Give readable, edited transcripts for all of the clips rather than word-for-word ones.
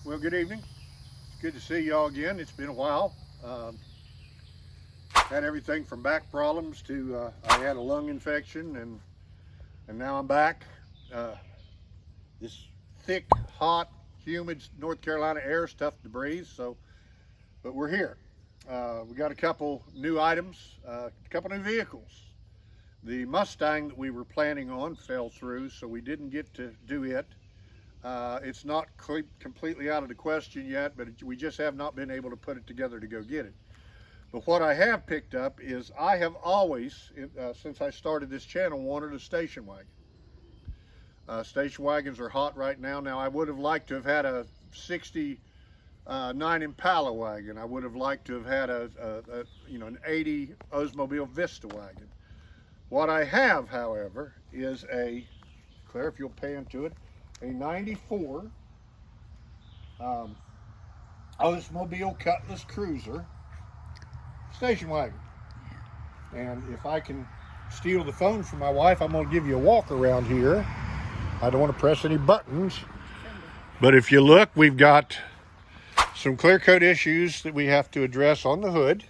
Well, good evening. It's good to see y'all again. It's been a while. Had everything from back problems to I had a lung infection, and now I'm back. This thick, hot, humid North Carolina air is tough to breathe. But we're here. We got a couple new items, a couple new vehicles. The Mustang that we were planning on fell through, so we didn't get to do it. It's not completely out of the question yet, but we just have not been able to put it together to go get it. But what I have picked up is I have always, since I started this channel, wanted a station wagon. Station wagons are hot right now. Now, I would have liked to have had a 69 Impala wagon. I would have liked to have had an 80 Oldsmobile Vista wagon. What I have, however, is Claire, if you'll pan to it, a 94 Oldsmobile Cutlass Cruiser station wagon. And if I can steal the phone from my wife, I'm going to give you a walk around here. I don't want to press any buttons, but if you look, we've got some clear coat issues that we have to address on the hood.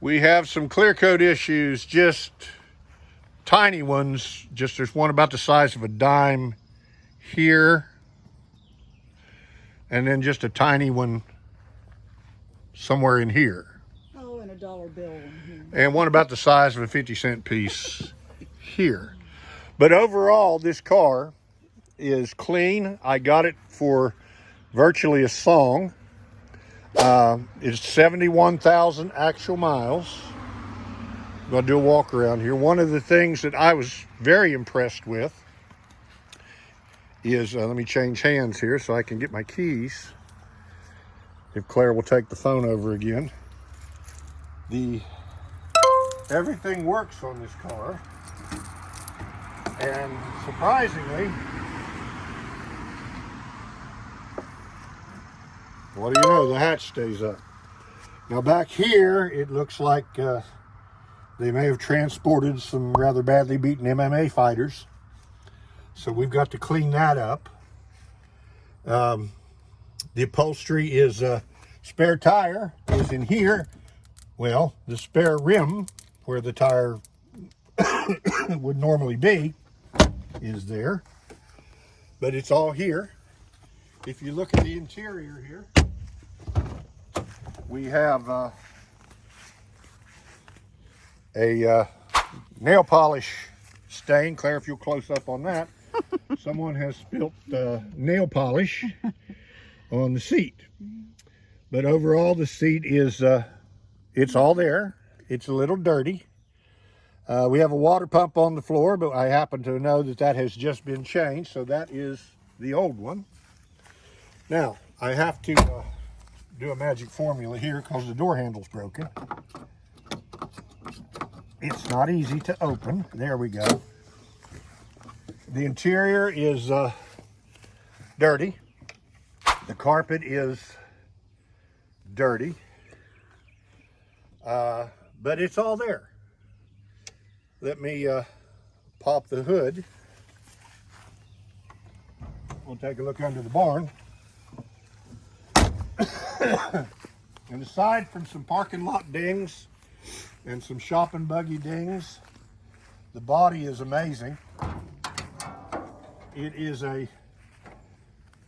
We have some clear coat issues, just tiny ones. Just there's one about the size of a dime here, and then just a tiny one somewhere in here. Oh, and a dollar bill in here. And one about the size of a 50-cent piece here. But overall, this car is clean. I got it for virtually a song. It's 71,000 actual miles. I'm going to do a walk around here. One of the things that I was very impressed with is, let me change hands here so I can get my keys. If Claire will take the phone over again. Everything works on this car. And surprisingly, what do you know, the hatch stays up. Now back here, it looks like they may have transported some rather badly beaten MMA fighters. So we've got to clean that up. The upholstery is spare tire is in here. Well, the spare rim where the tire would normally be is there, but it's all here. If you look at the interior here, we have a nail polish stain. Claire, if you'll close up on that. Someone has spilt nail polish on the seat. But overall, the seat is, it's all there. It's a little dirty. We have a water pump on the floor, but I happen to know that has just been changed, so that is the old one. Now, I have to do a magic formula here because the door handle's broken. It's not easy to open. There we go. The interior is dirty. The carpet is dirty, but it's all there. Let me pop the hood. We'll take a look under the barn. And aside from some parking lot dings and some shopping buggy dings, the body is amazing. It is a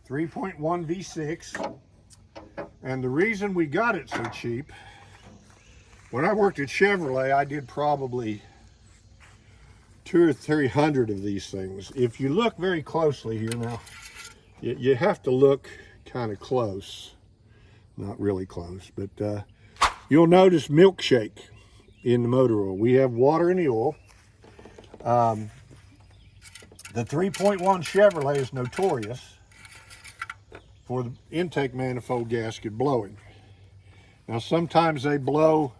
3.1 V6, and the reason we got it so cheap, when I worked at Chevrolet, I did probably 200 or 300 of these things. If you look very closely here now, you have to look kind of close, not really close, but you'll notice milkshake in the motor oil. We have water in the oil. The 3.1 Chevrolet is notorious for the intake manifold gasket blowing. Now sometimes they blow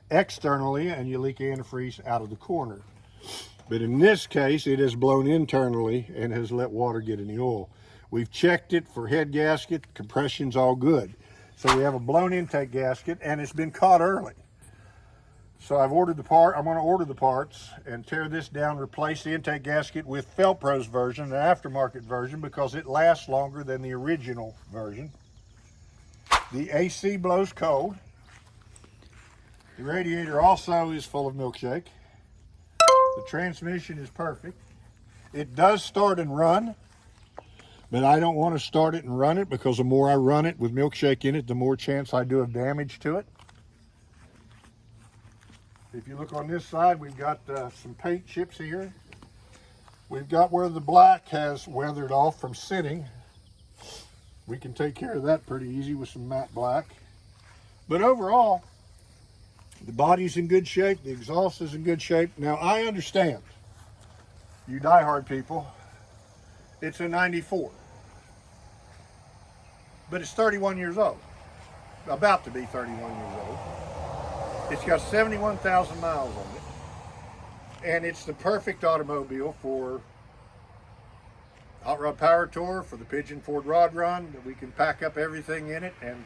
externally and you leak antifreeze out of the corner. But in this case, it has blown internally and has let water get in the oil. We've checked it for head gasket, compression's all good. So we have a blown intake gasket and it's been caught early. So I've ordered the part. I'm going to order the parts and tear this down, replace the intake gasket with Felpro's version, the aftermarket version, because it lasts longer than the original version. The AC blows cold. The radiator also is full of milkshake. The transmission is perfect. It does start and run, but I don't want to start it and run it because the more I run it with milkshake in it, the more chance I do of damage to it. If you look on this side, we've got some paint chips here. We've got where the black has weathered off from sitting. We can take care of that pretty easy with some matte black. But overall, the body's in good shape, the exhaust is in good shape. Now I understand, you diehard people, it's a 94. But it's 31 years old, about to be 31 years old. It's got 71,000 miles on it, and it's the perfect automobile for Hot Rod Power Tour, for the Pigeon Ford Rod Run, that we can pack up everything in it and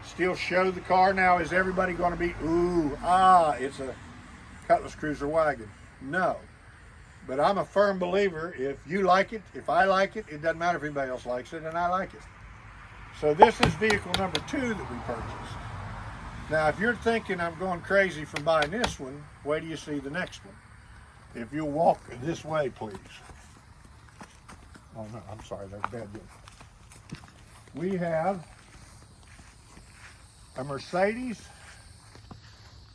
still show the car. Now, is everybody going to be, ooh, it's a Cutlass Cruiser wagon? No. But I'm a firm believer, if you like it, if I like it, it doesn't matter if anybody else likes it, and I like it. So this is vehicle number 2 that we purchased. Now, if you're thinking I'm going crazy from buying this one, wait till you see the next one. If you'll walk this way, please. Oh, no, I'm sorry, that's bad deal. We have a Mercedes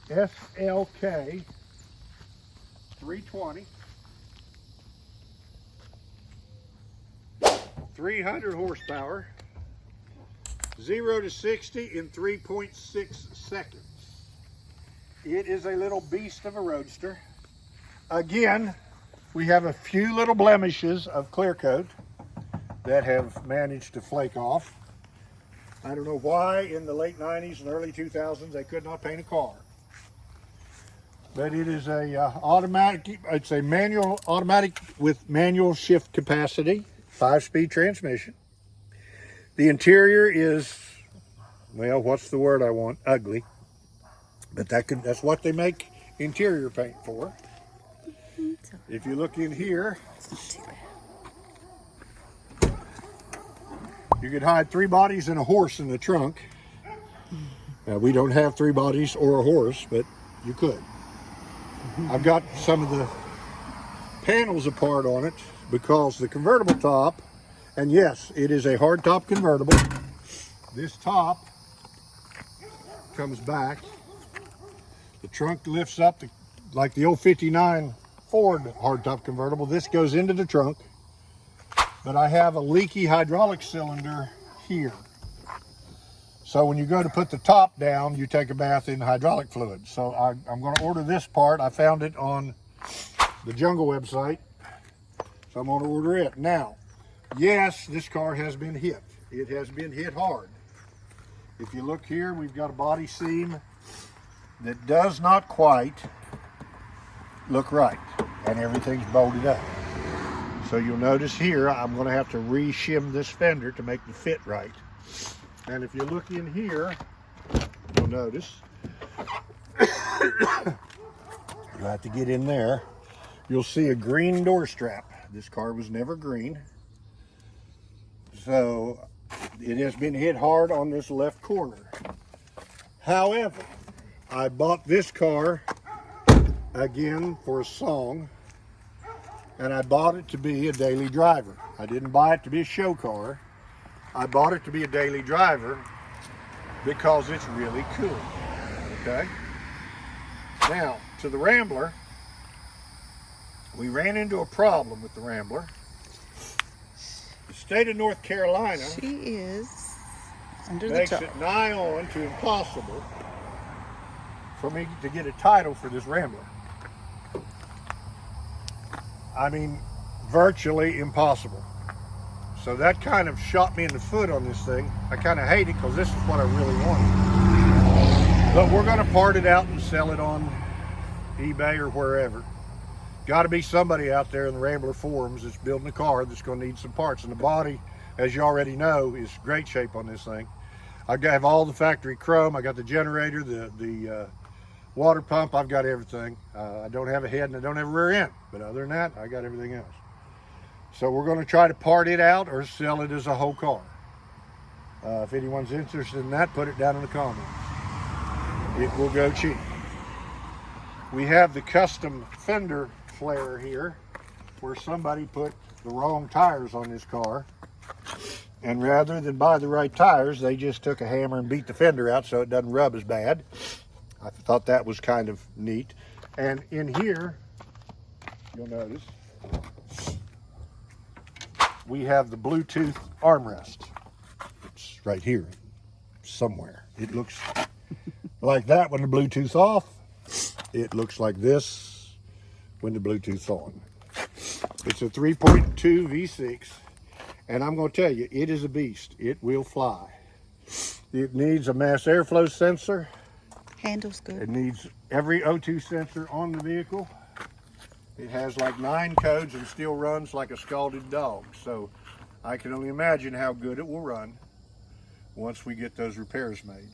SLK 320. 300 horsepower. 0 to 60 in 3.6 seconds. It is a little beast of a roadster. Again, we have a few little blemishes of clear coat that have managed to flake off. I don't know why in the late 90s and early 2000s they could not paint a car. But it is a automatic, it's a manual automatic with manual shift capacity, 5-speed transmission. The interior is, well, what's the word I want? Ugly. But that's what they make interior paint for. If you look in here, you could hide 3 bodies and a horse in the trunk. Now, we don't have 3 bodies or a horse, but you could. I've got some of the panels apart on it because the convertible top, and yes, it is a hardtop convertible. This top comes back. The trunk lifts up like the old 59 Ford hardtop convertible. This goes into the trunk, but I have a leaky hydraulic cylinder here. So when you go to put the top down, you take a bath in hydraulic fluid. So I'm going to order this part. I found it on the Jungle website, so I'm going to order it. Now, yes, this car has been hit. It has been hit hard. If you look here, we've got a body seam that does not quite look right, and everything's bolted up. So you'll notice here, I'm going to have to re-shim this fender to make the fit right. And if you look in here, you'll notice, you'll have to get in there, you'll see a green door strap. This car was never green. So it has been hit hard on this left corner. However, I bought this car again for a song, and I bought it to be a daily driver. I didn't buy it to be a show car. I bought it to be a daily driver because it's really cool. Okay? Now, to the Rambler, we ran into a problem with the Rambler. The state of North Carolina She is under the makes top. it nigh on to impossible for me to get a title for this Rambler. I mean, virtually impossible. So that kind of shot me in the foot on this thing. I kind of hate it because this is what I really wanted. But we're going to part it out and sell it on eBay or wherever. Got to be somebody out there in the Rambler forums that's building a car that's going to need some parts. And the body, as you already know, is great shape on this thing. I have all the factory chrome. I got the generator, the water pump, I've got everything. I don't have a head and I don't have a rear end, but other than that, I got everything else. So we're going to try to part it out or sell it as a whole car. If anyone's interested in that, put it down in the comments. It will go cheap. We have the custom fender flare here, where somebody put the wrong tires on this car, and rather than buy the right tires, they just took a hammer and beat the fender out so it doesn't rub as bad. I thought that was kind of neat. And in here, you'll notice, we have the Bluetooth armrest. It's right here somewhere. It looks like that when the Bluetooth's off. It looks like this when the Bluetooth's on. It's a 3.2 V6, and I'm going to tell you, it is a beast. It will fly. It needs a mass airflow sensor. Handles good. It needs every O2 sensor on the vehicle. It has like 9 codes and still runs like a scalded dog. So I can only imagine how good it will run once we get those repairs made.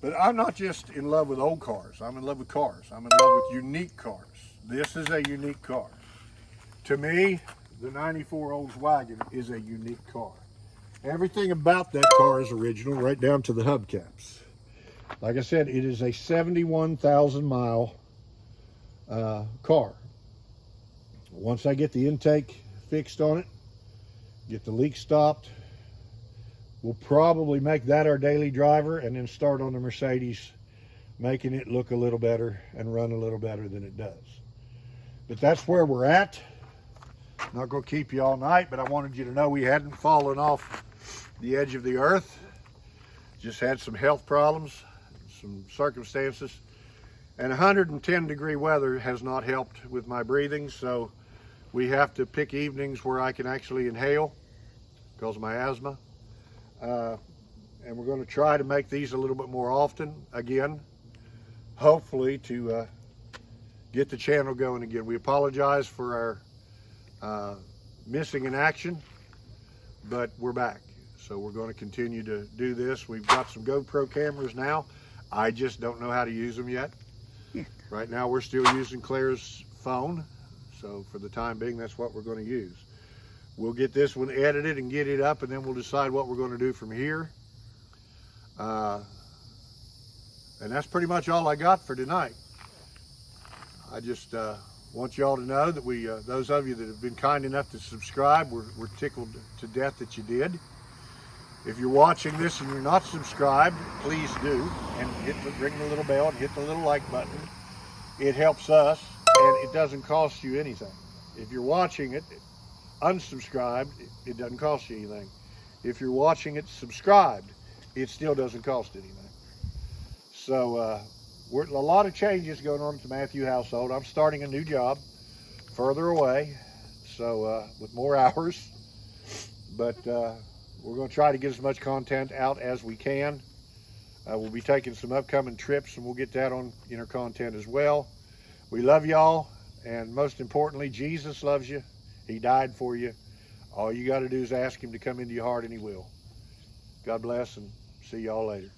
But I'm not just in love with old cars. I'm in love with cars. I'm in love with unique cars. This is a unique car. To me, the 94 Volkswagen is a unique car. Everything about that car is original, right down to the hubcaps. Like I said, it is a 71,000 mile car. Once I get the intake fixed on it, get the leak stopped, we'll probably make that our daily driver and then start on the Mercedes, making it look a little better and run a little better than it does. But that's where we're at. Not going to keep you all night, but I wanted you to know we hadn't fallen off the edge of the earth. Just had some health problems, some circumstances, and 110-degree weather has not helped with my breathing, so we have to pick evenings where I can actually inhale because of my asthma. And we're going to try to make these a little bit more often again, hopefully to get the channel going again. We apologize for our missing in action, but we're back. So we're going to continue to do this. We've got some GoPro cameras now. I just don't know how to use them yet. Yeah. Right now we're still using Claire's phone. So for the time being, that's what we're going to use. We'll get this one edited and get it up, and then we'll decide what we're going to do from here. And that's pretty much all I got for tonight. I just want y'all to know that we, those of you that have been kind enough to subscribe, we're tickled to death that you did. If you're watching this and you're not subscribed, please do, and ring the little bell and hit the little like button. It helps us, and it doesn't cost you anything. If you're watching it unsubscribed, it doesn't cost you anything. If you're watching it subscribed, it still doesn't cost anything. So a lot of changes going on at the Matthew household. I'm starting a new job further away, so with more hours, but we're going to try to get as much content out as we can. We'll be taking some upcoming trips, and we'll get that on in our content as well. We love y'all, and most importantly, Jesus loves you. He died for you. All you got to do is ask him to come into your heart, and he will. God bless, and see y'all later.